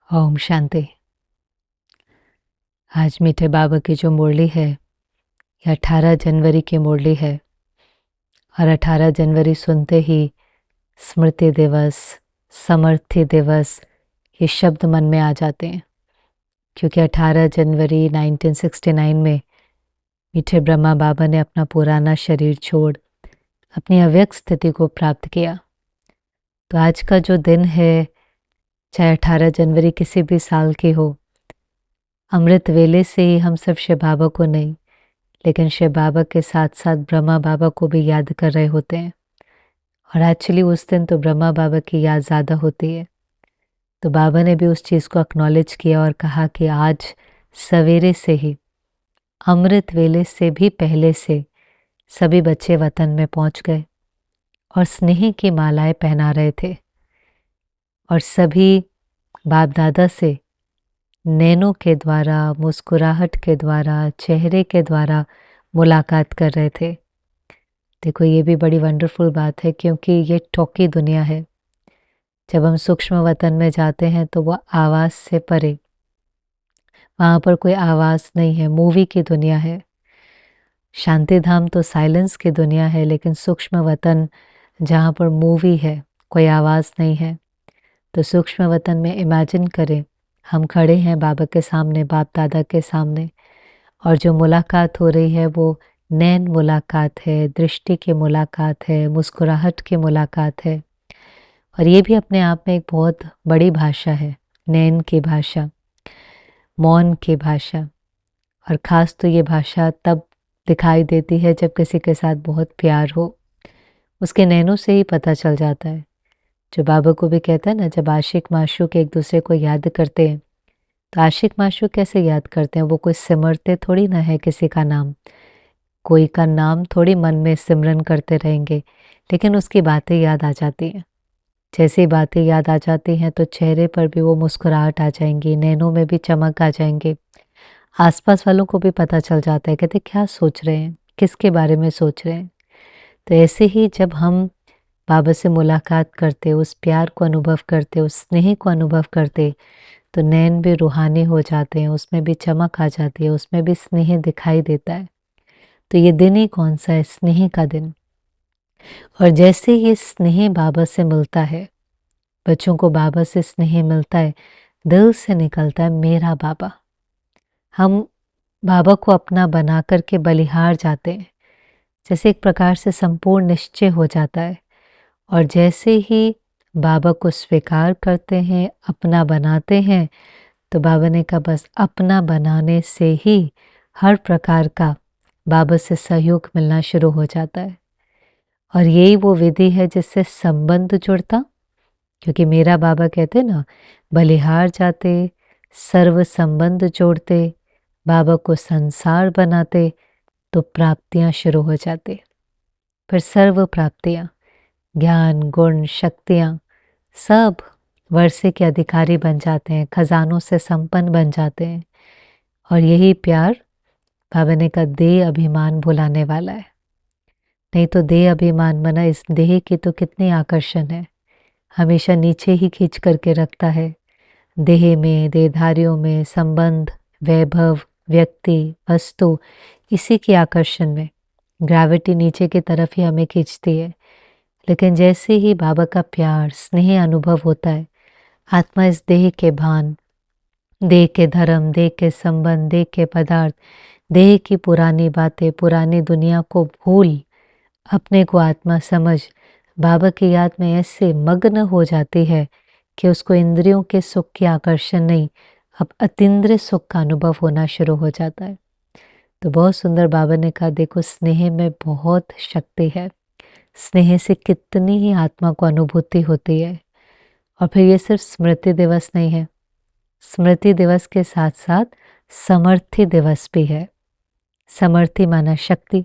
ओम शांति। आज मीठे बाबा की जो मुरली है ये 18 जनवरी की मुरली है और 18 जनवरी सुनते ही स्मृति दिवस, समर्थि दिवस ये शब्द मन में आ जाते हैं, क्योंकि 18 जनवरी 1969 में मीठे ब्रह्मा बाबा ने अपना पुराना शरीर छोड़ अपनी अव्यक्त स्थिति को प्राप्त किया। तो आज का जो दिन है, चाहे 18 जनवरी किसी भी साल की हो, अमृत वेले से ही हम सब शिव बाबा को नहीं लेकिन शिव बाबा के साथ साथ ब्रह्मा बाबा को भी याद कर रहे होते हैं। और एक्चुअली उस दिन तो ब्रह्मा बाबा की याद ज़्यादा होती है। तो बाबा ने भी उस चीज़ को एक्नॉलेज किया और कहा कि आज सवेरे से ही, अमृत वेले से भी पहले से सभी बच्चे वतन में पहुंच गए और स्नेह की मालाएं पहना रहे थे और सभी बाप दादा से नैनों के द्वारा, मुस्कुराहट के द्वारा, चेहरे के द्वारा मुलाकात कर रहे थे। देखो, ये भी बड़ी वंडरफुल बात है, क्योंकि ये टॉकी दुनिया है। जब हम सूक्ष्म वतन में जाते हैं तो वो आवाज़ से परे, वहाँ पर कोई आवाज़ नहीं है, मूवी की दुनिया है। शांति धाम तो साइलेंस की दुनिया है, लेकिन सूक्ष्म वतन जहाँ पर मूवी है, कोई आवाज़ नहीं है। तो सूक्ष्म वतन में इमेजिन करें, हम खड़े हैं बाबा के सामने, बाप दादा के सामने, और जो मुलाकात हो रही है वो नैन मुलाकात है, दृष्टि की मुलाकात है, मुस्कुराहट की मुलाकात है। और ये भी अपने आप में एक बहुत बड़ी भाषा है, नैन की भाषा, मौन की भाषा। और ख़ास तो ये भाषा तब दिखाई देती है जब किसी के साथ बहुत प्यार हो, उसके नैनों से ही पता चल जाता है। जो बाबा को भी कहता है ना, जब आशिक माशूक एक दूसरे को याद करते हैं, तो आशिक माशूक कैसे याद करते हैं? वो कोई सिमरते थोड़ी ना है किसी का नाम, कोई का नाम थोड़ी मन में सिमरन करते रहेंगे, लेकिन उसकी बातें याद आ जाती हैं। जैसी बातें याद आ जाती हैं तो चेहरे पर भी वो मुस्कुराहट आ जाएंगी, नैनों में भी चमक आ जाएंगे। आसपास वालों को भी पता चल जाता है, कहते क्या सोच रहे हैं, किसके बारे में सोच रहे हैं। तो ऐसे ही जब हम बाबा से मुलाकात करते, उस प्यार को अनुभव करते, उस स्नेह को अनुभव करते, तो नैन भी रूहानी हो जाते हैं, उसमें भी चमक आ जाती है, उसमें भी स्नेह दिखाई देता है। तो ये दिन ही कौन सा है? स्नेह का दिन। और जैसे ये स्नेह बाबा से मिलता है, बच्चों को बाबा से स्नेह मिलता है, दिल से निकलता है मेरा बाबा। हम बाबा को अपना बना करके बलिहार जाते हैं, जैसे एक प्रकार से संपूर्ण निश्चय हो जाता है। और जैसे ही बाबा को स्वीकार करते हैं, अपना बनाते हैं, तो बाबा ने कहा बस अपना बनाने से ही हर प्रकार का बाबा से सहयोग मिलना शुरू हो जाता है। और यही वो विधि है जिससे संबंध जुड़ता, क्योंकि मेरा बाबा कहते ना, बलिहार जाते, सर्व संबंध जोड़ते, बाबा को संसार बनाते, तो प्राप्तियां शुरू हो जाती। फिर सर्व प्राप्तियां, ज्ञान, गुण, शक्तियां, सब वर्षे के अधिकारी बन जाते हैं, खजानों से संपन्न बन जाते हैं। और यही प्यार बाबा ने का देह अभिमान भुलाने वाला है। नहीं तो देह अभिमान मना, इस देह की तो कितनी आकर्षण है, हमेशा नीचे ही खींच करके रखता है। देह में, देहधारियों में, संबंध, वैभव, व्यक्ति, वस्तु, इसी के आकर्षण में ग्रेविटी नीचे की तरफ ही हमें खींचती है। लेकिन जैसे ही बाबा का प्यार, स्नेह अनुभव होता है, आत्मा इस देह के भान, देह के धर्म, देह के संबंध, देह के पदार्थ, देह की पुरानी बातें, पुरानी दुनिया को भूल अपने को आत्मा समझ बाबा की याद में ऐसे मग्न हो जाती है कि उसको इंद्रियों के सुख की आकर्षण नहीं, अब अतीन्द्रिय सुख का अनुभव होना शुरू हो जाता है। तो बहुत सुंदर बाबा ने कहा, देखो स्नेह में बहुत शक्ति है, स्नेह से कितनी ही आत्मा को अनुभूति होती है। और फिर ये सिर्फ स्मृति दिवस नहीं है, स्मृति दिवस के साथ साथ समर्थि दिवस भी है। समर्थि माना शक्ति,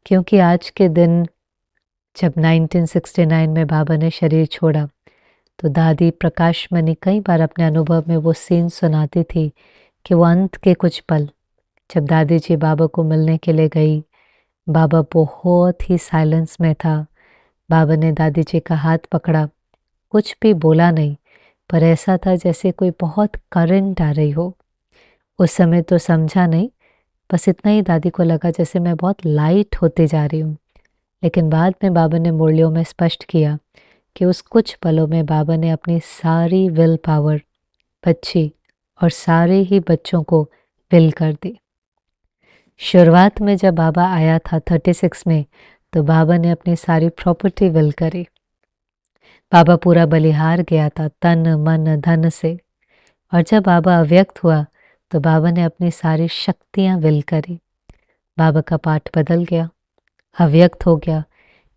क्योंकि आज के दिन जब 1969 में बाबा ने शरीर छोड़ा, तो दादी प्रकाश मणि कई बार अपने अनुभव में वो सीन सुनाती थी कि वो अंत के कुछ पल, जब दादी जी बाबा को मिलने के लिए गई, बाबा बहुत ही साइलेंस में था। बाबा ने दादी जी का हाथ पकड़ा, कुछ भी बोला नहीं, पर ऐसा था जैसे कोई बहुत करंट आ रही हो। उस समय तो समझा नहीं, बस इतना ही दादी को लगा जैसे मैं बहुत लाइट होते जा रही हूँ। लेकिन बाद में बाबा ने मुरलियों में स्पष्ट किया कि उस कुछ पलों में बाबा ने अपनी सारी विल पावर बच्ची और सारे ही बच्चों को विल कर दी। शुरुआत में जब बाबा आया था 36 में, तो बाबा ने अपनी सारी प्रॉपर्टी विल करी। बाबा पूरा बलिहार गया था तन मन धन से। और जब बाबा अव्यक्त हुआ तो बाबा ने अपनी सारी शक्तियां विल करी। बाबा का पाठ बदल गया, अव्यक्त हो गया,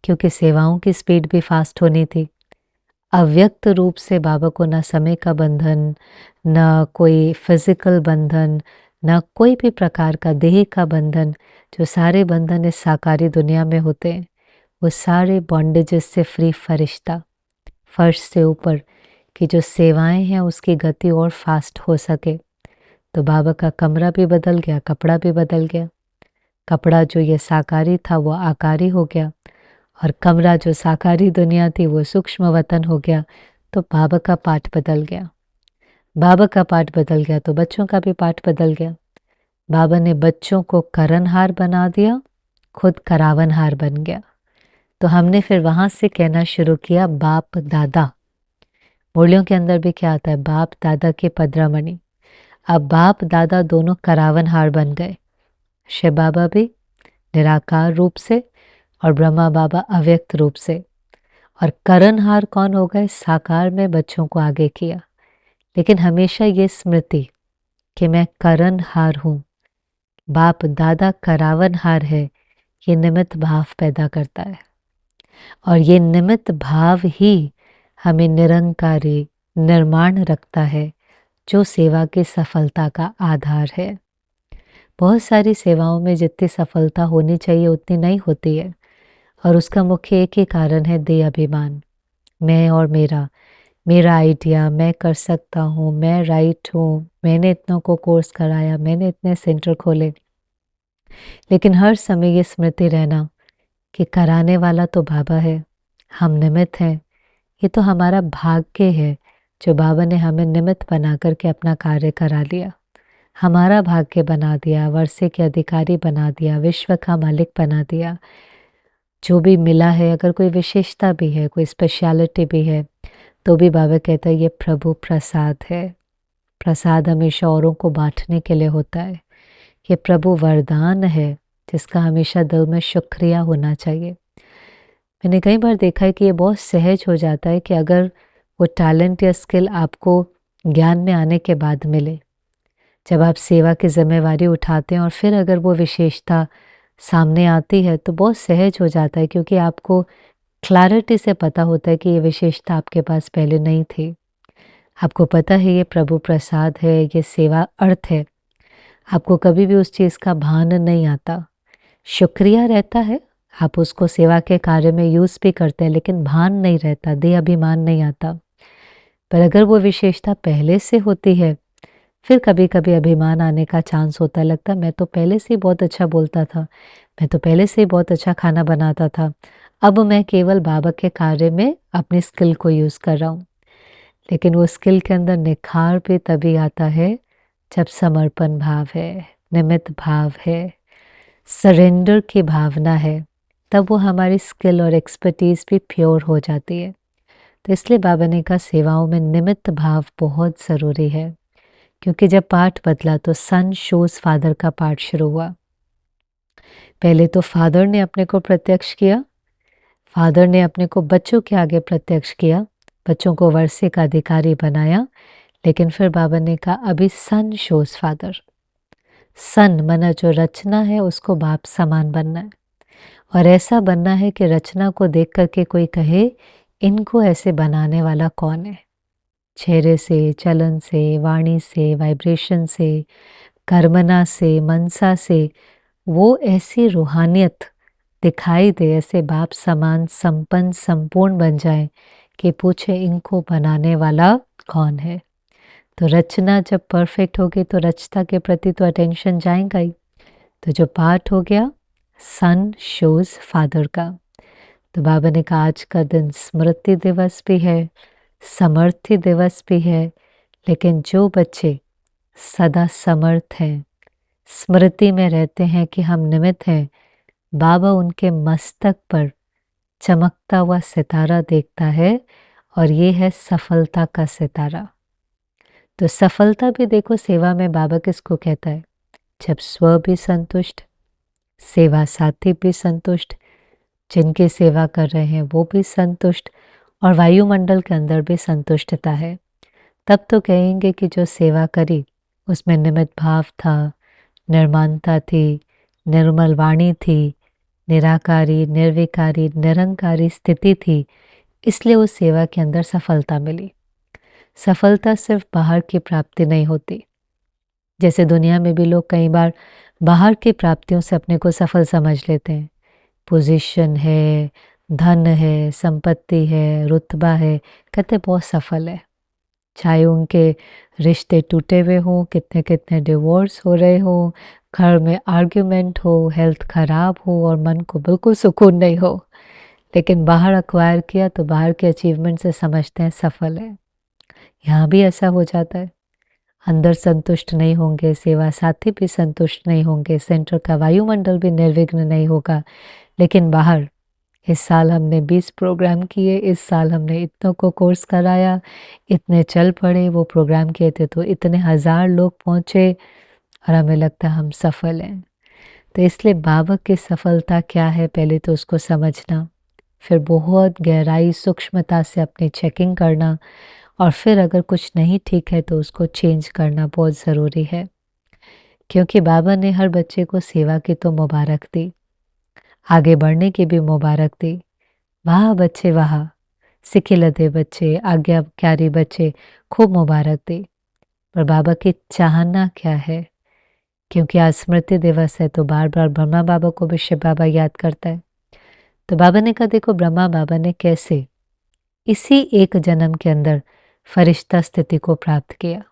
क्योंकि सेवाओं की स्पीड भी फास्ट होनी थी। अव्यक्त रूप से बाबा को ना समय का बंधन, ना कोई फिजिकल बंधन, ना कोई भी प्रकार का देह का बंधन। जो सारे बंधन इस साकारी दुनिया में होते हैं, वो सारे बॉन्डेजेस से फ्री फरिश्ता, फर्श से ऊपर की जो सेवाएं हैं उसकी गति और फास्ट हो सके। तो बाबा का कमरा भी बदल गया, कपड़ा भी बदल गया। कपड़ा जो ये साकारी था वो आकारी हो गया, और कमरा जो साकारी दुनिया थी वो सूक्ष्म वतन हो गया। तो बाबा का पाठ बदल गया। बाबा का पाठ बदल गया तो बच्चों का भी पाठ बदल गया। बाबा ने बच्चों को करनहार बना दिया, खुद करावनहार बन गया। तो हमने फिर वहां से कहना शुरू किया बाप दादा। मुरलियों के अंदर भी क्या आता है, बाप दादा के पदरामणि। अब बाप दादा दोनों करावनहार बन गए। शिव बाबा भी निराकार रूप से और ब्रह्मा बाबा अव्यक्त रूप से। और करनहार कौन हो गए, साकार में बच्चों को आगे किया। लेकिन हमेशा ये स्मृति कि मैं करनहार हूँ, बाप दादा करावनहार है, ये निमित्त भाव पैदा करता है। और ये निमित्त भाव ही हमें निरंकारी निर्माण रखता है, जो सेवा की सफलता का आधार है। बहुत सारी सेवाओं में जितनी सफलता होनी चाहिए उतनी नहीं होती है, और उसका मुख्य एक ही कारण है देह अभिमान। मैं और मेरा, मेरा आइडिया, मैं कर सकता हूँ, मैं राइट हूँ, मैंने इतनों को कोर्स कराया, मैंने इतने सेंटर खोले। लेकिन हर समय ये स्मृति रहना कि कराने वाला तो बाबा है, हम निमित्त हैं। ये तो हमारा भाग्य है जो बाबा ने हमें निमित्त बना करके अपना कार्य करा लिया, हमारा भाग्य बना दिया, वर्षे के अधिकारी बना दिया, विश्व का मालिक बना दिया। जो भी मिला है, अगर कोई विशेषता भी है, कोई स्पेशलिटी भी है, तो भी बाबा कहता है ये प्रभु प्रसाद है। प्रसाद हमेशा औरों को बांटने के लिए होता है। ये प्रभु वरदान है जिसका हमेशा दिल में शुक्रिया होना चाहिए। मैंने कई बार देखा है कि ये बहुत सहज हो जाता है कि अगर वो टैलेंट या स्किल आपको ज्ञान में आने के बाद मिले, जब आप सेवा की जिम्मेवारी उठाते हैं और फिर अगर वो विशेषता सामने आती है तो बहुत सहज हो जाता है, क्योंकि आपको क्लैरिटी से पता होता है कि ये विशेषता आपके पास पहले नहीं थी। आपको पता है ये प्रभु प्रसाद है, ये सेवा अर्थ है। आपको कभी भी उस चीज़ का भान नहीं आता। शुक्रिया रहता है, आप उसको सेवा के कार्य में यूज़ भी करते हैं, लेकिन भान नहीं रहता, देह अभिमान नहीं आता। पर अगर वो विशेषता पहले से होती है, फिर कभी कभी अभिमान आने का चांस होता है। लगता है मैं तो पहले से ही बहुत अच्छा बोलता था, मैं तो पहले से ही बहुत अच्छा खाना बनाता था, अब मैं केवल बाबा के कार्य में अपनी स्किल को यूज़ कर रहा हूँ। लेकिन वो स्किल के अंदर निखार भी तभी आता है जब समर्पण भाव है, निमित्त भाव है, सरेंडर की भावना है। तब वो हमारी स्किल और एक्सपर्टीज़ भी प्योर हो जाती है। तो इसलिए बाबा ने कहा सेवाओं में निमित्त भाव बहुत ज़रूरी है। क्योंकि जब पाठ बदला तो सन शोज फादर का पाठ शुरू हुआ। पहले तो फादर ने अपने को प्रत्यक्ष किया, फादर ने अपने को बच्चों के आगे प्रत्यक्ष किया, बच्चों को वर्षे का अधिकारी बनाया। लेकिन फिर बाबा ने कहा अभी सन शोज फादर। सन मना जो रचना है उसको बाप समान बनना है, और ऐसा बनना है कि रचना को देख करके कोई कहे इनको ऐसे बनाने वाला कौन है। चेहरे से, चलन से, वाणी से, वाइब्रेशन से, कर्मना से, मनसा से वो ऐसी रूहानियत दिखाई दे, ऐसे बाप समान संपन्न संपूर्ण बन जाए कि पूछे इनको बनाने वाला कौन है। तो रचना जब परफेक्ट होगी तो रचता के प्रति तो अटेंशन जाएगा ही। तो जो पाठ हो गया सन शोज फादर का, तो बाबा ने कहा आज का दिन स्मृति दिवस भी है, समर्थी दिवस भी है, लेकिन जो बच्चे सदा समर्थ हैं, स्मृति में रहते हैं कि हम निमित्त हैं, बाबा उनके मस्तक पर चमकता हुआ सितारा देखता है और ये है सफलता का सितारा। तो सफलता भी देखो सेवा में बाबा किसको कहता है? जब स्व भी संतुष्ट, सेवा साथी भी संतुष्ट, जिनकी सेवा कर रहे हैं वो भी संतुष्ट और वायुमंडल के अंदर भी संतुष्टता है, तब तो कहेंगे कि जो सेवा करी उसमें निमित्त भाव था, निर्माणता थी, निर्मल वाणी थी, निराकारी, निर्विकारी, निरंकारी स्थिति थी, इसलिए उस सेवा के अंदर सफलता मिली। सफलता सिर्फ बाहर की प्राप्ति नहीं होती। जैसे दुनिया में भी लोग कई बार बाहर की प्राप्तियों से अपने को सफल समझ लेते हैं। पोजीशन है, धन है, संपत्ति है, रुतबा है, कहते बहुत सफल है। चाहे उनके रिश्ते टूटे हुए हों, कितने कितने डिवोर्स हो रहे हों, घर में आर्ग्यूमेंट हो, हेल्थ खराब हो और मन को बिल्कुल सुकून नहीं हो, लेकिन बाहर अक्वायर किया तो बाहर के अचीवमेंट से समझते हैं सफल है। यहाँ भी ऐसा हो जाता है। अंदर संतुष्ट नहीं होंगे, सेवा साथी भी संतुष्ट नहीं होंगे, सेंटर का वायुमंडल भी निर्विघ्न नहीं होगा, लेकिन बाहर इस साल हमने 20 प्रोग्राम किए, इस साल हमने इतनों को कोर्स कराया, इतने चल पड़े, वो प्रोग्राम किए थे तो इतने हज़ार लोग पहुँचे और हमें लगता है हम सफल हैं। तो इसलिए बाबा की सफलता क्या है, पहले तो उसको समझना, फिर बहुत गहराई सूक्ष्मता से अपनी चेकिंग करना और फिर अगर कुछ नहीं ठीक है तो उसको चेंज करना बहुत ज़रूरी है। क्योंकि बाबा ने हर बच्चे को सेवा की तो मुबारक दी, आगे बढ़ने की भी मुबारक दी। वाह बच्चे वाह, सिखिलते बच्चे, आज्ञाकारी बच्चे, खूब मुबारक दी। पर बाबा की चाहना क्या है? क्योंकि आज स्मृति दिवस है तो बार बार ब्रह्मा बाबा को भी शिव बाबा याद करता है। तो बाबा ने कहा देखो ब्रह्मा बाबा ने कैसे इसी एक जन्म के अंदर फरिश्ता स्थिति को प्राप्त किया।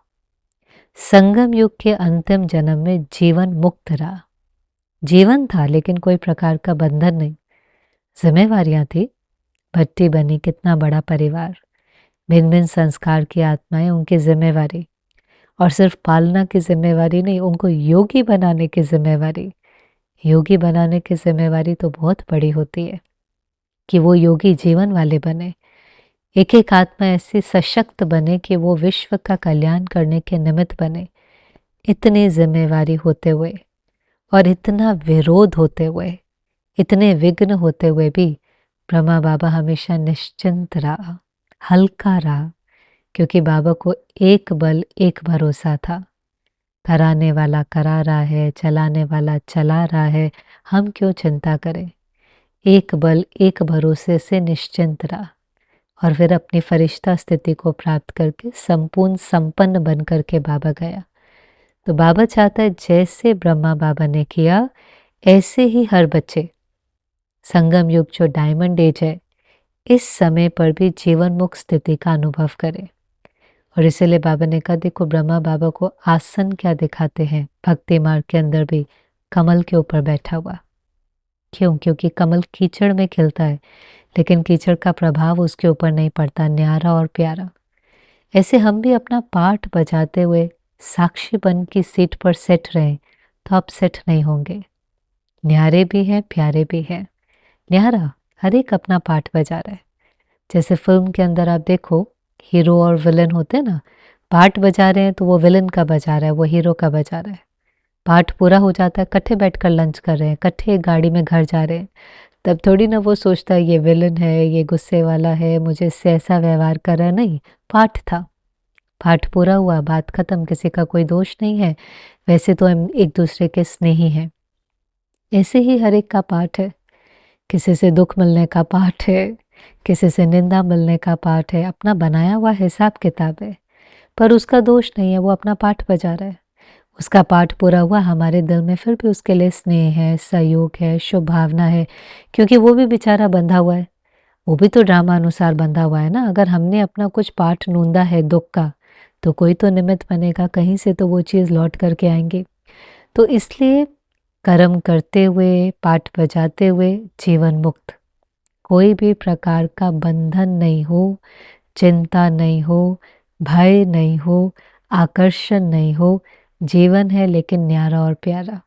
संगम युग के अंतिम जन्म में जीवन मुक्त रहा। जीवन था लेकिन कोई प्रकार का बंधन नहीं, जिम्मेवारियां थी। भट्टी बनी, कितना बड़ा परिवार, भिन्न भिन्न संस्कार की आत्माएं, उनकी जिम्मेवारी, और सिर्फ पालना की जिम्मेवारी नहीं, उनको योगी बनाने की जिम्मेवारी। योगी बनाने की जिम्मेवारी तो बहुत बड़ी होती है कि वो योगी जीवन वाले बने, एक एक आत्मा ऐसी सशक्त बने कि वो विश्व का कल्याण करने के निमित्त बने। इतनी जिम्मेवारी होते हुए और इतना विरोध होते हुए, इतने विघ्न होते हुए भी ब्रह्मा बाबा हमेशा निश्चिंत रहा, हल्का रहा, क्योंकि बाबा को एक बल एक भरोसा था। कराने वाला करा रहा है, चलाने वाला चला रहा है, हम क्यों चिंता करें। एक बल एक भरोसे से निश्चिंत रहा और फिर अपनी फरिश्ता स्थिति को प्राप्त करके संपूर्ण संपन्न बन करके बाबा गया। तो बाबा चाहता है जैसे ब्रह्मा बाबा ने किया ऐसे ही हर बच्चे संगम युग जो डायमंड एज है इस समय पर भी जीवन मुक्त स्थिति का अनुभव करें। और इसीलिए बाबा ने कहा देखो ब्रह्मा बाबा को आसन क्या दिखाते हैं भक्ति मार्ग के अंदर भी, कमल के ऊपर बैठा हुआ। क्यों? क्योंकि कमल कीचड़ में खिलता है लेकिन कीचड़ का प्रभाव उसके ऊपर नहीं पड़ता, न्यारा और प्यारा। ऐसे हम भी अपना पाठ बजाते हुए साक्षी बन की सीट पर सेट रहें तो आप सेट नहीं होंगे। न्यारे भी हैं, प्यारे भी हैं। न्यारा हर एक अपना पाठ बजा रहा है। जैसे फिल्म के अंदर आप देखो हीरो और विलन होते हैं ना, पाठ बजा रहे हैं तो वो विलन का बजा रहा है, वो हीरो का बजा रहा है। पाठ पूरा हो जाता है, इकट्ठे बैठकर लंच कर रहे हैं, इकट्ठे गाड़ी में घर जा रहे हैं, तब थोड़ी ना वो सोचता है ये विलन है, ये गुस्से वाला है, मुझे इससे ऐसा व्यवहार कर रहा है। नहीं, पाठ था, पाठ पूरा हुआ, बात खत्म, किसी का कोई दोष नहीं है। वैसे तो हम एक दूसरे के स्नेही हैं। ऐसे ही हर एक का पाठ है। किसी से दुख मिलने का पाठ है, किसी से निंदा मिलने का पाठ है, अपना बनाया हुआ हिसाब किताब है, पर उसका दोष नहीं है, वो अपना पाठ बजा रहा है। उसका पाठ पूरा हुआ, हमारे दिल में फिर भी उसके लिए स्नेह है, सहयोग है, शुभ भावना है, क्योंकि वो भी बेचारा बंधा हुआ है, वो भी तो ड्रामा अनुसार बंधा हुआ है ना। अगर हमने अपना कुछ पाठ नूंदा है दुख का तो कोई तो निमित्त बनेगा, कहीं से तो वो चीज़ लौट करके आएंगी। तो इसलिए कर्म करते हुए, पाठ बजाते हुए जीवन मुक्त, कोई भी प्रकार का बंधन नहीं हो, चिंता नहीं हो, भय नहीं हो, आकर्षण नहीं हो, जीवन है लेकिन न्यारा और प्यारा।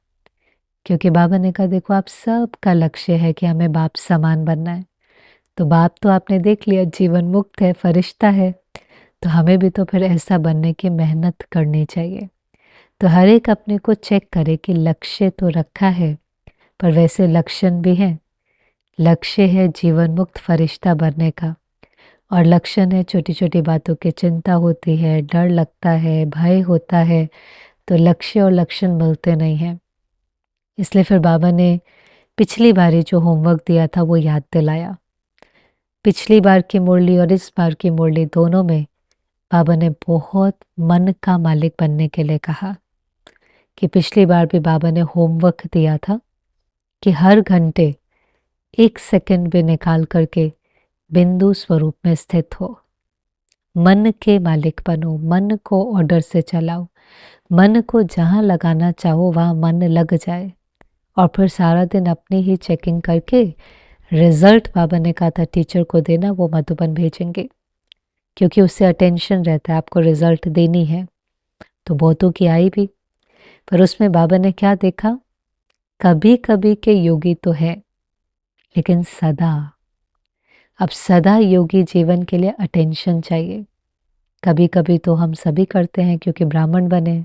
क्योंकि बाबा ने कहा देखो आप सबका लक्ष्य है कि हमें बाप समान बनना है। तो बाप तो आपने देख लिया जीवन मुक्त है, फरिश्ता है, तो हमें भी तो फिर ऐसा बनने की मेहनत करनी चाहिए। तो हर एक अपने को चेक करे कि लक्ष्य तो रखा है, पर वैसे लक्षण भी हैं। लक्ष्य है जीवन मुक्त फरिश्ता बनने का, और लक्षण है छोटी छोटी बातों की चिंता होती है, डर लगता है, भय होता है, तो लक्ष्य और लक्षण मिलते नहीं हैं। इसलिए फिर बाबा ने पिछली बारी जो होमवर्क दिया था वो याद दिलाया। पिछली बार की मुरली और इस बार की मुरली दोनों में बाबा ने बहुत मन का मालिक बनने के लिए कहा। कि पिछली बार भी बाबा ने होमवर्क दिया था कि हर घंटे 1 सेकंड भी निकाल करके बिंदु स्वरूप में स्थित हो। मन के मालिक बनो, मन को ऑर्डर से चलाओ, मन को जहाँ लगाना चाहो वहाँ मन लग जाए, और फिर सारा दिन अपनी ही चेकिंग करके रिजल्ट बाबा ने कहा था टीचर को देना, वो मधुबन भेजेंगे, क्योंकि उससे अटेंशन रहता है, आपको रिजल्ट देनी है। तो बहुतों की आई भी, पर उसमें बाबा ने क्या देखा, कभी कभी के योगी तो है लेकिन सदा, अब सदा योगी जीवन के लिए अटेंशन चाहिए। कभी कभी तो हम सभी करते हैं क्योंकि ब्राह्मण बने,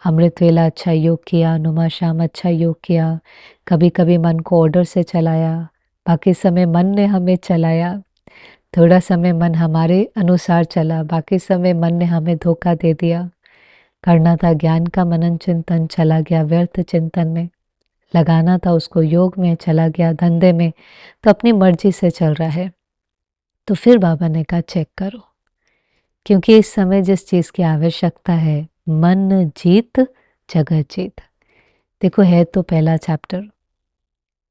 अमृत वेला अच्छा योग किया, नुमा शाम अच्छा योग किया, कभी कभी मन को ऑर्डर से चलाया, बाकी समय मन ने हमें चलाया, थोड़ा समय मन हमारे अनुसार चला, बाकी समय मन ने हमें धोखा दे दिया। करना था ज्ञान का मनन चिंतन, चला गया व्यर्थ चिंतन में, लगाना था उसको योग में, चला गया धंधे में, तो अपनी मर्जी से चल रहा है। तो फिर बाबा ने कहा चेक करो, क्योंकि इस समय जिस चीज़ की आवश्यकता है, मन जीत जगत जीत। देखो है तो पहला चैप्टर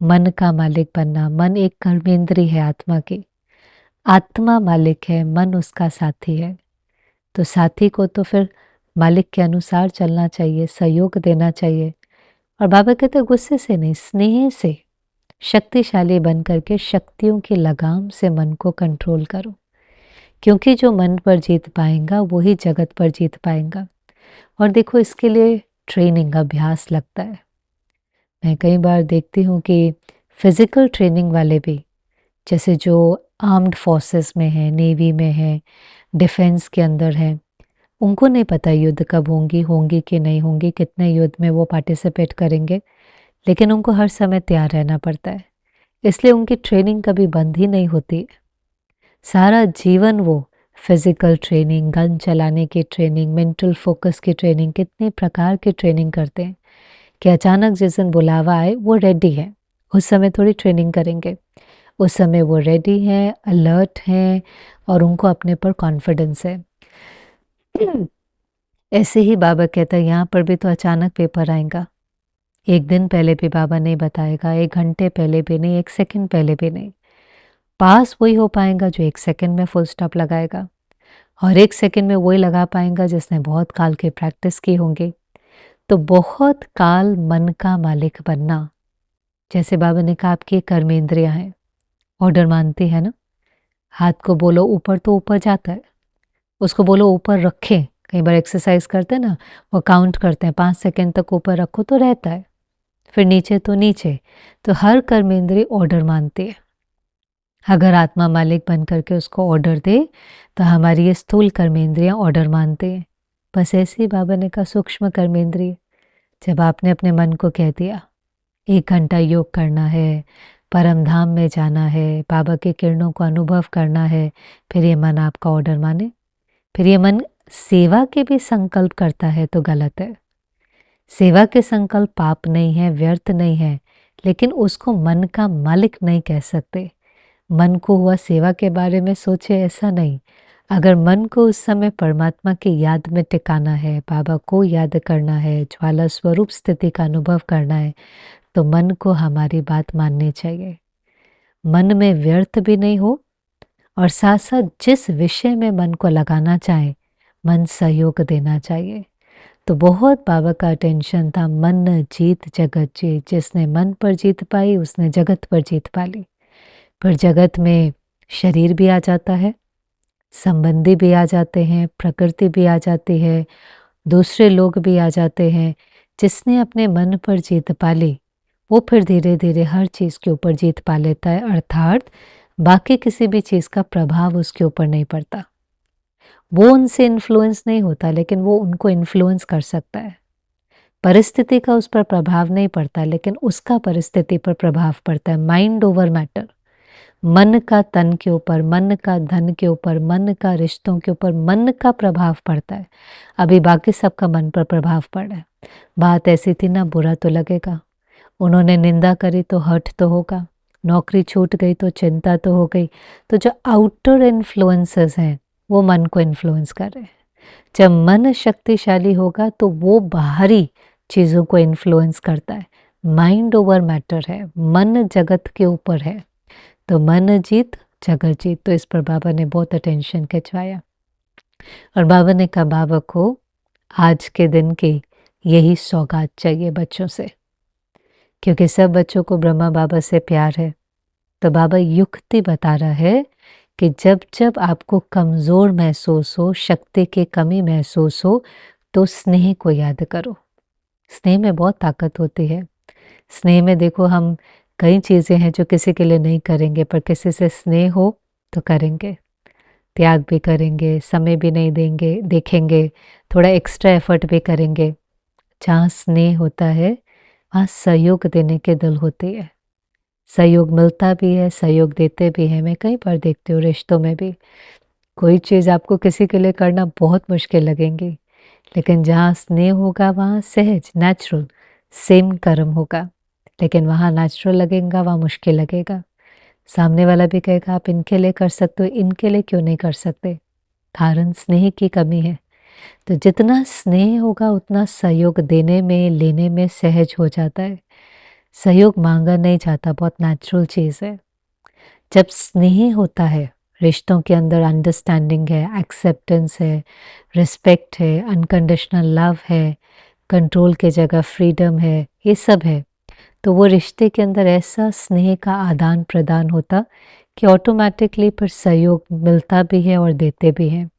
मन का मालिक बनना। मन एक कर्मेंद्री है आत्मा की, आत्मा मालिक है, मन उसका साथी है। तो साथी को तो फिर मालिक के अनुसार चलना चाहिए, सहयोग देना चाहिए। और बाबा कहते गुस्से से नहीं, स्नेह से, शक्तिशाली बन करके शक्तियों की लगाम से मन को कंट्रोल करो, क्योंकि जो मन पर जीत पाएगा वो ही जगत पर जीत पाएगा। और देखो इसके लिए ट्रेनिंग, अभ्यास लगता है। मैं कई बार देखती हूँ कि फिजिकल ट्रेनिंग वाले भी, जैसे जो आर्म्ड फोर्सेस में है, नेवी में है, डिफेंस के अंदर है, उनको नहीं पता युद्ध कब होंगी होंगी कि नहीं होंगी, कितने युद्ध में वो पार्टिसिपेट करेंगे, लेकिन उनको हर समय तैयार रहना पड़ता है। इसलिए उनकी ट्रेनिंग कभी बंद ही नहीं होती। सारा जीवन वो फिजिकल ट्रेनिंग, गन चलाने की ट्रेनिंग, मेंटल फोकस की ट्रेनिंग, कितने प्रकार की ट्रेनिंग करते हैं कि अचानक जिस दिन बुलावा आए वो रेडी है। उस समय थोड़ी ट्रेनिंग करेंगे, उस समय वो रेडी हैं, अलर्ट हैं, और उनको अपने पर कॉन्फिडेंस है। ऐसे ही बाबा कहता है यहाँ पर भी तो अचानक पेपर आएगा। एक दिन पहले भी बाबा नहीं बताएगा, 1 घंटे पहले भी नहीं, 1 सेकंड पहले भी नहीं। पास वही हो पाएगा जो 1 सेकंड में फुल स्टॉप लगाएगा, और 1 सेकंड में वही लगा पाएगा जिसने बहुत काल की प्रैक्टिस की होंगी। तो बहुत काल मन का मालिक बनना, जैसे बाबा ने कहा आपकी कर्मेंद्रियां हैं, ऑर्डर मानती है ना। हाथ को बोलो ऊपर तो ऊपर जाता है, उसको बोलो ऊपर रखें, कई बार एक्सरसाइज करते हैं ना, वो काउंट करते हैं 5 सेकंड तक ऊपर रखो तो रहता है, फिर नीचे तो नीचे। तो हर कर्मेंद्रिय ऑर्डर मानती है। अगर आत्मा मालिक बन करके उसको ऑर्डर दे तो हमारी ये स्थूल कर्मेंद्रियां ऑर्डर मानते हैं। बस ऐसे ही बाबा ने कहा सूक्ष्म कर्मेंद्रिय, जब आपने अपने मन को कह दिया 1 घंटा योग करना है, परम धाम में जाना है, बाबा के किरणों को अनुभव करना है, फिर ये मन आपका ऑर्डर माने। फिर ये मन सेवा के भी संकल्प करता है तो गलत है। सेवा के संकल्प पाप नहीं है, व्यर्थ नहीं है, लेकिन उसको मन का मालिक नहीं कह सकते। मन को हुआ सेवा के बारे में सोचे ऐसा नहीं। अगर मन को उस समय परमात्मा की याद में टिकाना है, बाबा को याद करना है, ज्वाला स्वरूप स्थिति का अनुभव करना है, तो मन को हमारी बात माननी चाहिए। मन में व्यर्थ भी नहीं हो, और साथ साथ जिस विषय में मन को लगाना चाहे, मन सहयोग देना चाहिए। तो बहुत बाबा का अटेंशन था मन जीत जगत जीत। जिसने मन पर जीत पाई उसने जगत पर जीत पा ली। पर जगत में शरीर भी आ जाता है, संबंधी भी आ जाते हैं, प्रकृति भी आ जाती है, दूसरे लोग भी आ जाते हैं। जिसने अपने मन पर जीत पा ली, वो फिर धीरे धीरे हर चीज़ के ऊपर जीत पा लेता है, अर्थात बाकी किसी भी चीज़ का प्रभाव उसके ऊपर नहीं पड़ता। वो उनसे इन्फ्लुएंस नहीं होता, लेकिन वो उनको इन्फ्लुएंस कर सकता है। परिस्थिति का उस पर प्रभाव नहीं पड़ता, लेकिन उसका परिस्थिति पर प्रभाव पड़ता है। Mind over matter. मन का तन के ऊपर, मन का धन के ऊपर, मन का रिश्तों के ऊपर, मन का प्रभाव पड़ता है। अभी बाकी सबका मन पर प्रभाव पड़ रहा है। बात ऐसी थी ना, बुरा तो लगेगा। उन्होंने निंदा करी तो हर्ट तो होगा। नौकरी छूट गई तो चिंता तो हो गई। तो जो आउटर इन्फ्लुएंसेस हैं वो मन को इन्फ्लुएंस कर रहे हैं। जब मन शक्तिशाली होगा तो वो बाहरी चीज़ों को इन्फ्लुएंस करता है। माइंड ओवर मैटर है, मन जगत के ऊपर है। तो मन जीत जगत जीत। तो इस पर बाबा ने बहुत अटेंशन खिंचवाया और बाबा ने कहा बाबा को आज के दिन की यही सौगात चाहिए बच्चों से, क्योंकि सब बच्चों को ब्रह्मा बाबा से प्यार है। तो बाबा युक्ति बता रहा है कि जब जब आपको कमज़ोर महसूस हो, शक्ति की कमी महसूस हो, तो स्नेह को याद करो। स्नेह में बहुत ताकत होती है। स्नेह में देखो, हम कई चीज़ें हैं जो किसी के लिए नहीं करेंगे, पर किसी से स्नेह हो तो करेंगे। त्याग भी करेंगे, समय भी नहीं देंगे, देखेंगे, थोड़ा एक्स्ट्रा एफर्ट भी करेंगे। जहाँ स्नेह होता है वहाँ सहयोग देने के दिल होती है। सहयोग मिलता भी है, सहयोग देते भी हैं। मैं कई बार देखती हूँ रिश्तों में भी, कोई चीज़ आपको किसी के लिए करना बहुत मुश्किल लगेंगी, लेकिन जहाँ स्नेह होगा वहाँ सहज नेचुरल सेम कर्म होगा। लेकिन वहाँ नेचुरल लगेगा, वहाँ मुश्किल लगेगा। सामने वाला भी कहेगा आप इनके लिए कर सकते हो, इनके लिए क्यों नहीं कर सकते। कारण स्नेह की कमी है। तो जितना स्नेह होगा उतना सहयोग देने में, लेने में सहज हो जाता है। सहयोग मांगा नहीं जाता, बहुत नेचुरल चीज़ है। जब स्नेह होता है, रिश्तों के अंदर अंडरस्टैंडिंग है, एक्सेप्टेंस है, रिस्पेक्ट है, अनकंडीशनल लव है, कंट्रोल के जगह फ्रीडम है, ये सब है, तो वो रिश्ते के अंदर ऐसा स्नेह का आदान प्रदान होता कि ऑटोमेटिकली फिर सहयोग मिलता भी है और देते भी हैं।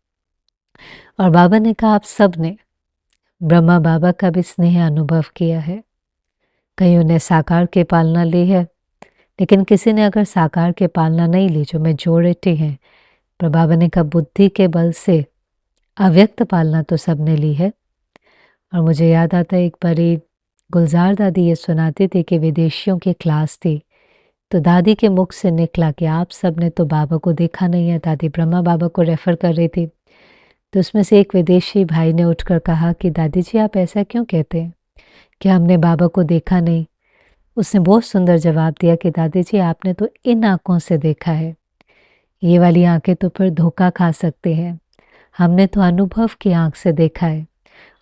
और बाबा ने कहा आप सब ने ब्रह्मा बाबा का भी स्नेह अनुभव किया है। कईयों ने साकार की पालना ली है, लेकिन किसी ने अगर साकार की पालना नहीं ली, जो मेजोरिटी है, पर बाबा ने कहा बुद्धि के बल से अव्यक्त पालना तो सबने ली है। और मुझे याद आता है एक बारी गुलजार दादी ये सुनाती थी कि विदेशियों की क्लास थी, तो दादी के मुख से निकला कि आप सब ने तो बाबा को देखा नहीं है। दादी ब्रह्मा बाबा को रेफ़र कर रही थी। तो उसमें से एक विदेशी भाई ने उठकर कहा कि दादी जी आप ऐसा क्यों कहते हैं कि हमने बाबा को देखा नहीं। उसने बहुत सुंदर जवाब दिया कि दादी जी आपने तो इन आँखों से देखा है, ये वाली आँखें तो फिर धोखा खा सकते हैं। हमने तो अनुभव की आँख से देखा है,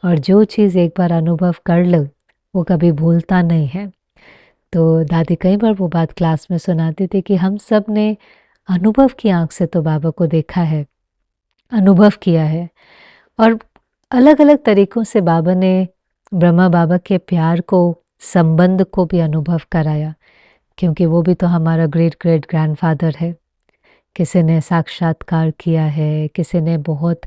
और जो चीज़ एक बार अनुभव कर लो वो कभी भूलता नहीं है। तो दादी कई बार वो बात क्लास में सुनाती थी कि हम सब ने अनुभव की आँख से तो बाबा को देखा है, अनुभव किया है। और अलग अलग तरीक़ों से बाबा ने ब्रह्मा बाबा के प्यार को, संबंध को भी अनुभव कराया, क्योंकि वो भी तो हमारा ग्रेट ग्रेट ग्रैंडफादर है। किसी ने साक्षात्कार किया है, किसी ने बहुत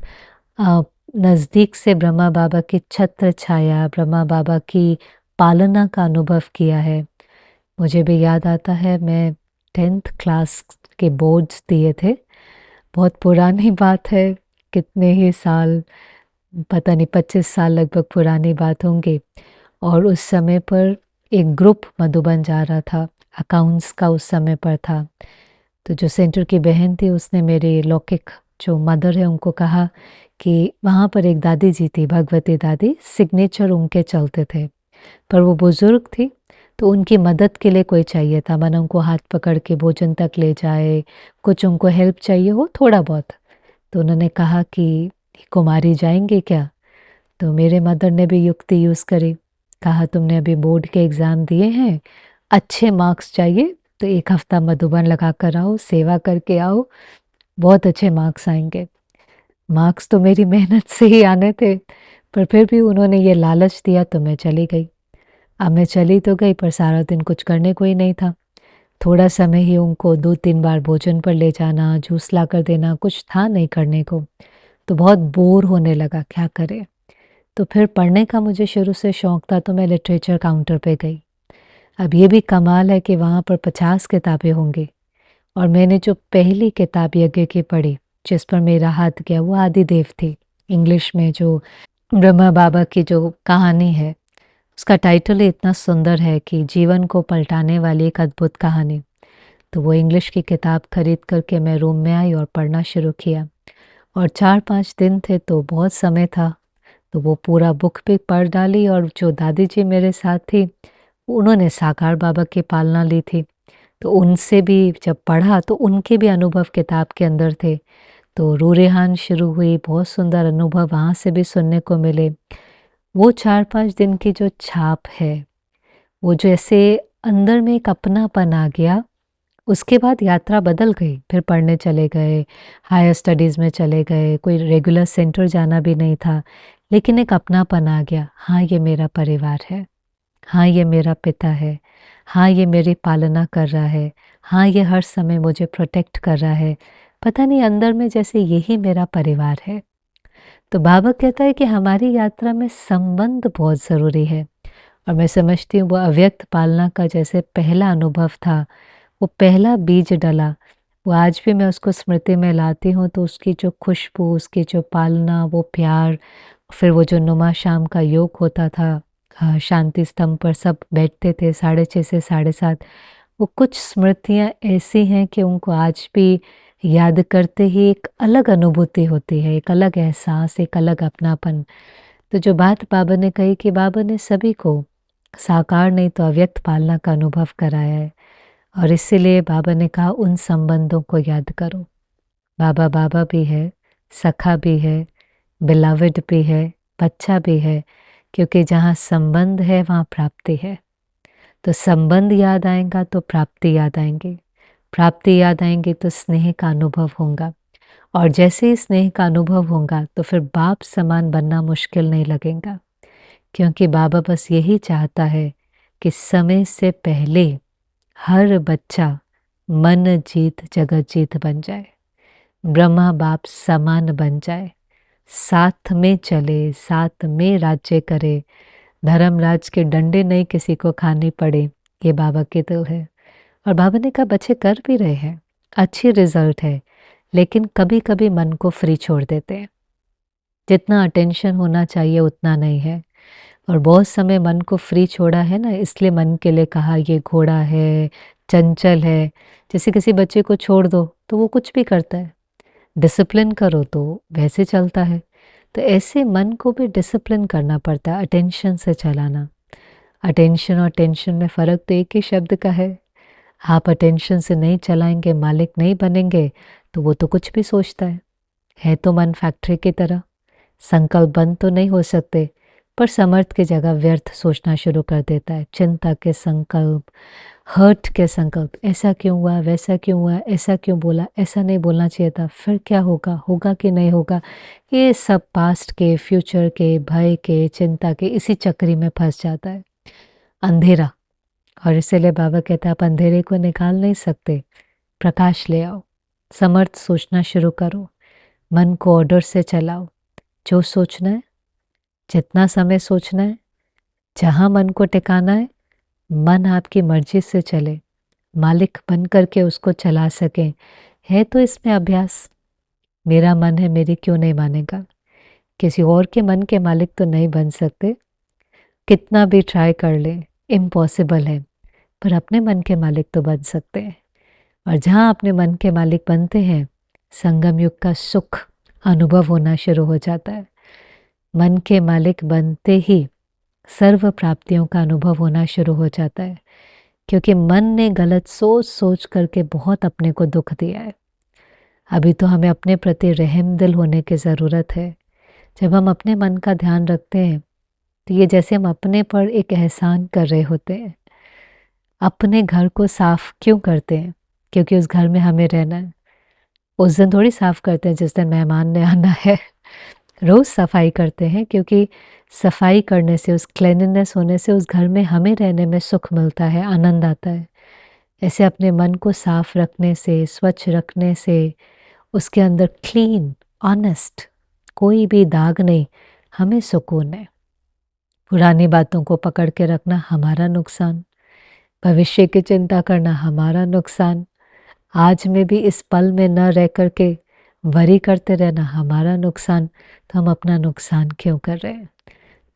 नज़दीक से ब्रह्मा बाबा की छत्र छाया, ब्रह्मा बाबा की पालना का अनुभव किया है। मुझे भी याद आता है, मैं 10th क्लास के बोर्ड्स दिए थे। बहुत पुरानी बात है, कितने ही साल, पता नहीं 25 साल लगभग पुरानी बात होंगी। और उस समय पर एक ग्रुप मधुबन जा रहा था, अकाउंट्स का उस समय पर था। तो जो सेंटर की बहन थी उसने मेरे लौकिक जो मदर है उनको कहा कि वहाँ पर एक दादी जी थी, भगवती दादी, सिग्नेचर उनके चलते थे, पर वो बुज़ुर्ग थी तो उनकी मदद के लिए कोई चाहिए था, मानो उनको हाथ पकड़ के भोजन तक ले जाए, कुछ उनको हेल्प चाहिए हो थोड़ा बहुत। तो उन्होंने कहा कि कुमारी जाएंगे क्या। तो मेरे मदर ने भी युक्ति यूज़ करी, कहा तुमने अभी बोर्ड के एग्ज़ाम दिए हैं, अच्छे मार्क्स चाहिए तो 1 हफ़्ता मधुबन लगा कर आओ, सेवा करके आओ, बहुत अच्छे मार्क्स आएंगे। मार्क्स तो मेरी मेहनत से ही आने थे, पर फिर भी उन्होंने ये लालच दिया तो मैं चली गई। अब मैं चली तो गई, पर सारा दिन कुछ करने को ही नहीं था। थोड़ा समय ही उनको 2-3 बार भोजन पर ले जाना, जूस ला कर देना, कुछ था नहीं करने को। तो बहुत बोर होने लगा, क्या करें? तो फिर पढ़ने का मुझे शुरू से शौक था, तो मैं लिटरेचर काउंटर पे गई। अब ये भी कमाल है कि वहाँ पर 50 किताबें होंगी और मैंने जो पहली किताब यज्ञ की पढ़ी, जिस पर मेरा हाथ गया, वो आदिदेव थी। इंग्लिश में जो ब्रह्मा बाबा की जो कहानी है, उसका टाइटल ही इतना सुंदर है कि जीवन को पलटाने वाली एक अद्भुत कहानी। तो वो इंग्लिश की किताब खरीद करके मैं रूम में आई और पढ़ना शुरू किया और 4-5 दिन थे तो बहुत समय था, तो वो पूरा बुक भी पढ़ डाली। और जो दादी जी मेरे साथ थी, उन्होंने साकार बाबा की पालना ली थी, तो उनसे भी जब पढ़ा तो उनके भी अनुभव किताब के अंदर थे। तो रूरेहान शुरू हुई, बहुत सुंदर अनुभव वहाँ से भी सुनने को मिले। वो 4-5 दिन की जो छाप है, वो जैसे अंदर में एक अपनापन आ गया। उसके बाद यात्रा बदल गई, फिर पढ़ने चले गए, हायर स्टडीज़ में चले गए, कोई रेगुलर सेंटर जाना भी नहीं था, लेकिन एक अपनापन आ गया। हाँ, ये मेरा परिवार है, हाँ, ये मेरा पिता है, हाँ, ये मेरी पालना कर रहा है, हाँ, ये हर समय मुझे प्रोटेक्ट कर रहा है। पता नहीं अंदर में जैसे यही मेरा परिवार है। तो बाबा कहता है कि हमारी यात्रा में संबंध बहुत ज़रूरी है और मैं समझती हूँ वो अव्यक्त पालना का जैसे पहला अनुभव था, वो पहला बीज डला, वो आज भी मैं उसको स्मृति में लाती हूँ। तो उसकी जो खुशबू, उसकी जो पालना, वो प्यार, फिर वो जो नुमा शाम का योग होता था, शांति स्तंभ पर सब बैठते थे 6:30 से 7:30, वो कुछ स्मृतियाँ ऐसी हैं कि उनको आज भी याद करते ही एक अलग अनुभूति होती है, एक अलग एहसास, एक अलग अपनापन। तो जो बात बाबा ने कही कि बाबा ने सभी को साकार नहीं तो अव्यक्त पालना का अनुभव कराया है और इसीलिए बाबा ने कहा उन संबंधों को याद करो। बाबा बाबा भी है, सखा भी है, बिलावड भी है, बच्चा भी है, क्योंकि जहाँ संबंध है वहाँ प्राप्ति है। तो संबंध याद आएगा तो प्राप्ति याद आएंगी, प्राप्ति याद आएंगी तो स्नेह का अनुभव होगा और जैसे ही स्नेह का अनुभव होगा तो फिर बाप समान बनना मुश्किल नहीं लगेगा, क्योंकि बाबा बस यही चाहता है कि समय से पहले हर बच्चा मन जीत जगत जीत बन जाए, ब्रह्मा बाप समान बन जाए, साथ में चले, साथ में राज्य करे, धर्मराज के डंडे नहीं किसी को खानी पड़े। ये बाबा की तो है। और बाबा ने कहा बच्चे कर भी रहे हैं, अच्छी रिजल्ट है, लेकिन कभी कभी मन को फ्री छोड़ देते हैं। जितना अटेंशन होना चाहिए उतना नहीं है और बहुत समय मन को फ्री छोड़ा है ना, इसलिए मन के लिए कहा ये घोड़ा है, चंचल है। जैसे किसी बच्चे को छोड़ दो तो वो कुछ भी करता है, डिसिप्लिन करो तो वैसे चलता है। तो ऐसे मन को भी डिसिप्लिन करना पड़ता है, अटेंशन से चलाना। अटेंशन और टेंशन में फ़र्क तो एक ही शब्द का है। आप अटेंशन से नहीं चलाएंगे, मालिक नहीं बनेंगे, तो वो तो कुछ भी सोचता है तो मन फैक्ट्री की तरह। संकल्प बंद तो नहीं हो सकते, पर समर्थ की जगह व्यर्थ सोचना शुरू कर देता है। चिंता के संकल्प, हर्ट के संकल्प, ऐसा क्यों हुआ, वैसा क्यों हुआ, ऐसा क्यों बोला, ऐसा नहीं बोलना चाहिए था, फिर क्या होगा, होगा कि नहीं होगा। ये सब पास्ट के, फ्यूचर के, भय के, चिंता के इसी चक्री में फंस जाता है अंधेरा। और इसीलिए बाबा कहता है आप अंधेरे को निकाल नहीं सकते, प्रकाश ले आओ, समर्थ सोचना शुरू करो, मन को ऑर्डर से चलाओ। जो सोचना है, जितना समय सोचना है, जहाँ मन को टिकाना है, मन आपकी मर्जी से चले, मालिक बन करके उसको चला सकें। है तो इसमें अभ्यास। मेरा मन है, मेरी क्यों नहीं मानेगा। किसी और के मन के मालिक तो नहीं बन सकते, कितना भी ट्राई कर ले इम्पॉसिबल है, पर अपने मन के मालिक तो बन सकते हैं। और जहाँ अपने मन के मालिक बनते हैं, संगम युग का सुख अनुभव होना शुरू हो जाता है। मन के मालिक बनते ही सर्व प्राप्तियों का अनुभव होना शुरू हो जाता है, क्योंकि मन ने गलत सोच सोच करके बहुत अपने को दुख दिया है। अभी तो हमें अपने प्रति रहम दिल होने की ज़रूरत है। जब हम अपने मन का ध्यान रखते हैं तो ये जैसे हम अपने पर एक एहसान कर रहे होते हैं। अपने घर को साफ क्यों करते हैं? क्योंकि उस घर में हमें रहना है। उस दिन थोड़ी साफ करते हैं जिस दिन मेहमान ने आना है। रोज़ सफाई करते हैं, क्योंकि सफाई करने से, उस क्लीनलीनेस होने से उस घर में हमें रहने में सुख मिलता है, आनंद आता है। ऐसे अपने मन को साफ रखने से, स्वच्छ रखने से, उसके अंदर क्लीन, ऑनेस्ट, कोई भी दाग नहीं, हमें सुकून है। पुरानी बातों को पकड़ के रखना हमारा नुकसान, भविष्य की चिंता करना हमारा नुकसान, आज में भी इस पल में न रह कर के वरी करते रहना हमारा नुकसान। तो हम अपना नुकसान क्यों कर रहे हैं?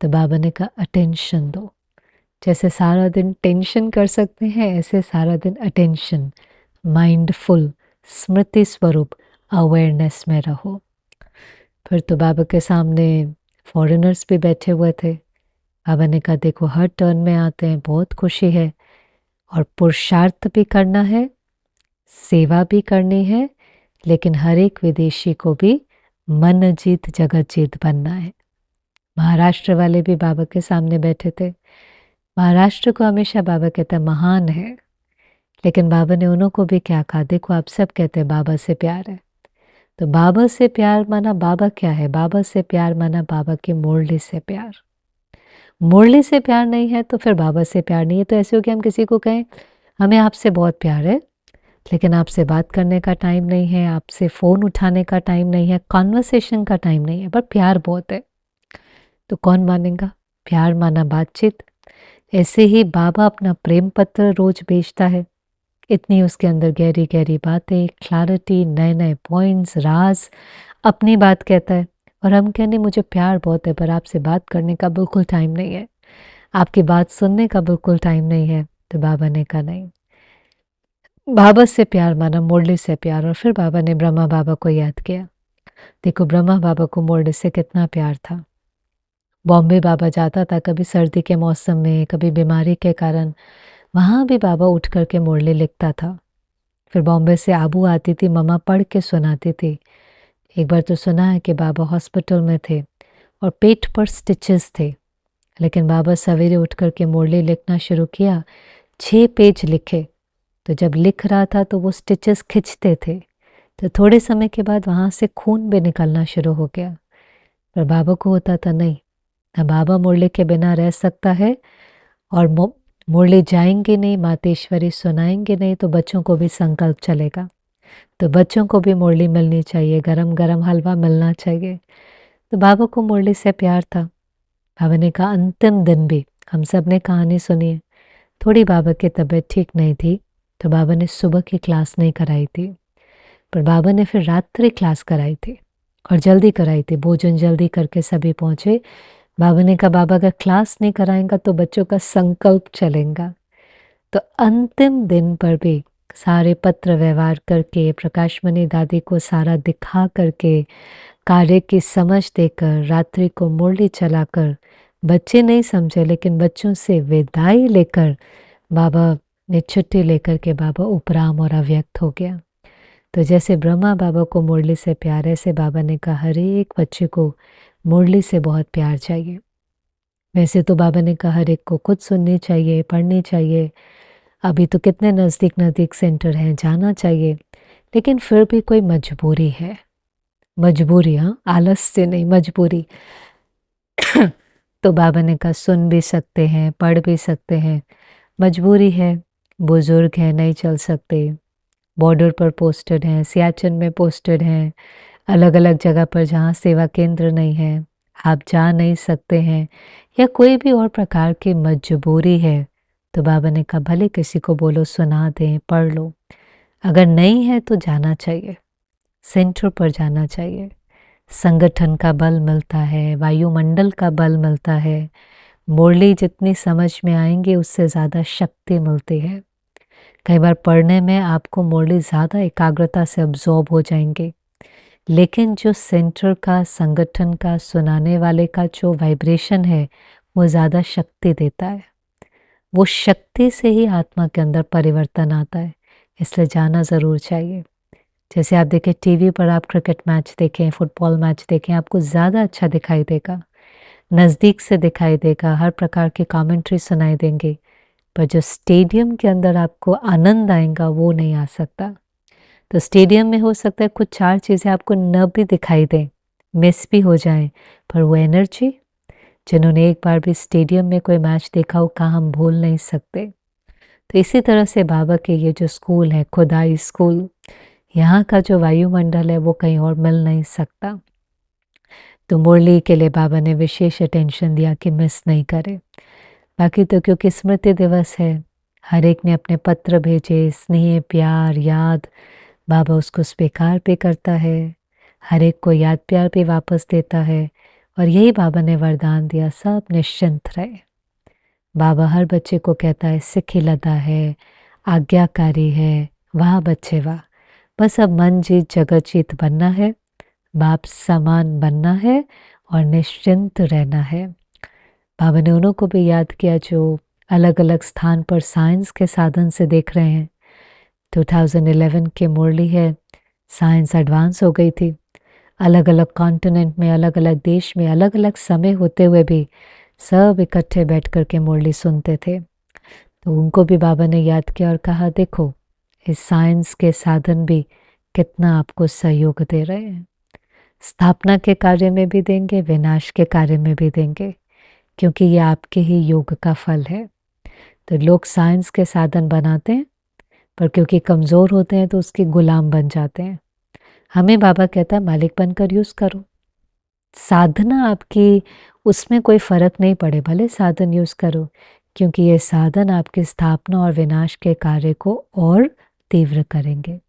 तो बाबा ने कहा अटेंशन दो। जैसे सारा दिन टेंशन कर सकते हैं, ऐसे सारा दिन अटेंशन, माइंडफुल, स्मृति स्वरूप अवेयरनेस में रहो। फिर तो बाबा के सामने फॉरेनर्स भी बैठे हुए थे। बाबा ने कहा देखो हर टर्न में आते हैं, बहुत खुशी है, और पुरुषार्थ भी करना है, सेवा भी करनी है, लेकिन हर एक विदेशी को भी मन जीत जगत जीत बनना है। महाराष्ट्र वाले भी बाबा के सामने बैठे थे। महाराष्ट्र को हमेशा बाबा कहते हैं महान है, लेकिन बाबा ने उन्हों को भी क्या कहा, देखो आप सब कहते हैं बाबा से प्यार है, तो बाबा से प्यार माना बाबा क्या है? बाबा से प्यार माना बाबा की मुरली से प्यार। मुरली से प्यार नहीं है तो फिर बाबा से प्यार नहीं है। तो ऐसे हो कि हम किसी को कहें हमें आपसे बहुत प्यार है, लेकिन आपसे बात करने का टाइम नहीं है, आपसे फ़ोन उठाने का टाइम नहीं है, कॉन्वर्सेशन का टाइम नहीं है, पर प्यार बहुत है, तो कौन मानेगा? प्यार माना बातचीत। ऐसे ही बाबा अपना प्रेम पत्र रोज भेजता है, इतनी उसके अंदर गहरी गहरी बातें, क्लैरिटी, नए नए पॉइंट्स, राज, अपनी बात कहता है। और हम कहने मुझे प्यार बहुत है पर आपसे बात करने का बिल्कुल टाइम नहीं है, आपकी बात सुनने का बिल्कुल टाइम नहीं है। तो बाबा ने कहा नहीं, बाबा से प्यार माना मुरली से प्यार। और फिर बाबा ने ब्रह्मा बाबा को याद किया। देखो ब्रह्मा बाबा को मुरली से कितना प्यार था। बॉम्बे बाबा जाता था, कभी सर्दी के मौसम में, कभी बीमारी के कारण, वहाँ भी बाबा उठ कर के मुरली लिखता था। फिर बॉम्बे से आबू आती थी, मम्मा पढ़ के सुनाती थी। एक बार तो सुना है कि बाबा हॉस्पिटल में थे और पेट पर स्टिचेस थे, लेकिन बाबा सवेरे उठ कर के मुरली लिखना शुरू किया। 6 पेज लिखे। तो जब लिख रहा था तो वो स्टिचेस खिंचते थे, तो थोड़े समय के बाद वहाँ से खून भी निकलना शुरू हो गया। पर बाबा को होता था नहीं, ना बाबा मुरली के बिना रह सकता है, और मुरली जाएंगे नहीं, मातेश्वरी सुनाएंगे नहीं, तो बच्चों को भी संकल्प चलेगा, तो बच्चों को भी मुरली मिलनी चाहिए, गरम गरम हलवा मिलना चाहिए। तो बाबा को मुरली से प्यार था। बाबा ने कहा अंतिम दिन भी, हम सब ने कहानी सुनी है, थोड़ी बाबा की तबीयत ठीक नहीं थी, तो बाबा ने सुबह की क्लास नहीं कराई थी, पर बाबा ने फिर रात्रि क्लास कराई थी, और जल्दी कराई थी, भोजन जल्दी करके सभी पहुँचे। बाबा ने कहा बाबा अगर क्लास नहीं कराएंगा तो बच्चों का संकल्प चलेगा। तो अंतिम दिन पर भी सारे पत्र व्यवहार करके, प्रकाशमणि दादी को सारा दिखा करके, कार्य की समझ देकर, रात्रि को मुरली चलाकर, बच्चे नहीं समझे लेकिन बच्चों से विदाई लेकर बाबा ने छुट्टी लेकर के बाबा उपराम और अव्यक्त हो गया। तो जैसे ब्रह्मा बाबा को मुरली से प्यार है, ऐसे बाबा ने कहा हर एक बच्चे को मुरली से बहुत प्यार चाहिए। वैसे तो बाबा ने कहा हर एक को खुद सुननी चाहिए, पढ़नी चाहिए, अभी तो कितने नज़दीक नज़दीक सेंटर हैं, जाना चाहिए, लेकिन फिर भी कोई मजबूरी है, मजबूरी, हाँ आलस से नहीं, मजबूरी। तो बाबा ने कहा सुन भी सकते हैं, पढ़ भी सकते हैं, मजबूरी है, बुजुर्ग हैं, नहीं चल सकते, बॉर्डर पर पोस्टेड हैं, सियाचिन में पोस्टेड हैं, अलग अलग जगह पर जहाँ सेवा केंद्र नहीं है, आप जा नहीं सकते हैं, या कोई भी और प्रकार की मजबूरी है, तो बाबा ने कहा भले किसी को बोलो सुना दें, पढ़ लो, अगर नहीं है तो जाना चाहिए, सेंटर पर जाना चाहिए। संगठन का बल मिलता है, वायुमंडल का बल मिलता है, मुरली जितनी समझ में आएंगे उससे ज़्यादा शक्ति मिलती है। कई बार पढ़ने में आपको मुरली ज़्यादा एकाग्रता से अब्जॉर्ब हो जाएंगे, लेकिन जो सेंटर का, संगठन का, सुनाने वाले का जो वाइब्रेशन है वो ज़्यादा शक्ति देता है, वो शक्ति से ही आत्मा के अंदर परिवर्तन आता है, इसलिए जाना ज़रूर चाहिए। जैसे आप देखें टीवी पर, आप क्रिकेट मैच देखें, फुटबॉल मैच देखें, आपको ज़्यादा अच्छा दिखाई देगा, नज़दीक से दिखाई देगा, हर प्रकार की कमेंट्री सुनाई देंगे, पर जो स्टेडियम के अंदर आपको आनंद आएगा वो नहीं आ सकता। तो स्टेडियम में हो सकता है कुछ 4 चीज़ें आपको न भी दिखाई दें, मिस भी हो जाएं, पर वो एनर्जी, जिन्होंने एक बार भी स्टेडियम में कोई मैच देखा हो, कहाँ हम भूल नहीं सकते। तो इसी तरह से बाबा के ये जो स्कूल है, खुदाई स्कूल, यहाँ का जो वायुमंडल है वो कहीं और मिल नहीं सकता। तो मुरली के लिए बाबा ने विशेष अटेंशन दिया कि मिस नहीं करे। बाकी तो क्योंकि स्मृति दिवस है, हर एक ने अपने पत्र भेजे, स्नेह प्यार याद, बाबा उसको स्वीकार भी करता है, हर एक को याद प्यार भी वापस देता है। और यही बाबा ने वरदान दिया, सब निश्चिंत रहे। बाबा हर बच्चे को कहता है सिखिलता है, आज्ञाकारी है, वाह बच्चे वाह, बस अब मन जीत जगत जीत बनना है, बाप समान बनना है और निश्चिंत रहना है। बाबा ने उन्हों को भी याद किया जो अलग अलग स्थान पर साइंस के साधन से देख रहे हैं। 2011 की मुरली है, साइंस एडवांस हो गई थी, अलग अलग कॉन्टिनेंट में, अलग अलग देश में, अलग अलग समय होते हुए भी सब इकट्ठे बैठ कर के मुरली सुनते थे। तो उनको भी बाबा ने याद किया और कहा देखो इस साइंस के साधन भी कितना आपको सहयोग दे रहे हैं, स्थापना के कार्य में भी देंगे, विनाश के कार्य में भी देंगे, क्योंकि ये आपके ही योग का फल है। तो लोग साइंस के साधन बनाते हैं पर क्योंकि कमज़ोर होते हैं तो उसके गुलाम बन जाते हैं। हमें बाबा कहता है मालिक बनकर यूज़ करो, साधना आपकी, उसमें कोई फ़र्क नहीं पड़े, भले साधन यूज़ करो, क्योंकि ये साधन आपकी स्थापना और विनाश के कार्य को और तीव्र करेंगे।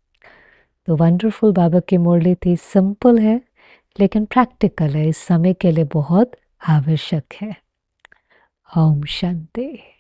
तो वंडरफुल बाबा की मुरली थी, सिंपल है लेकिन प्रैक्टिकल है, इस समय के लिए बहुत आवश्यक है। ओम शांति।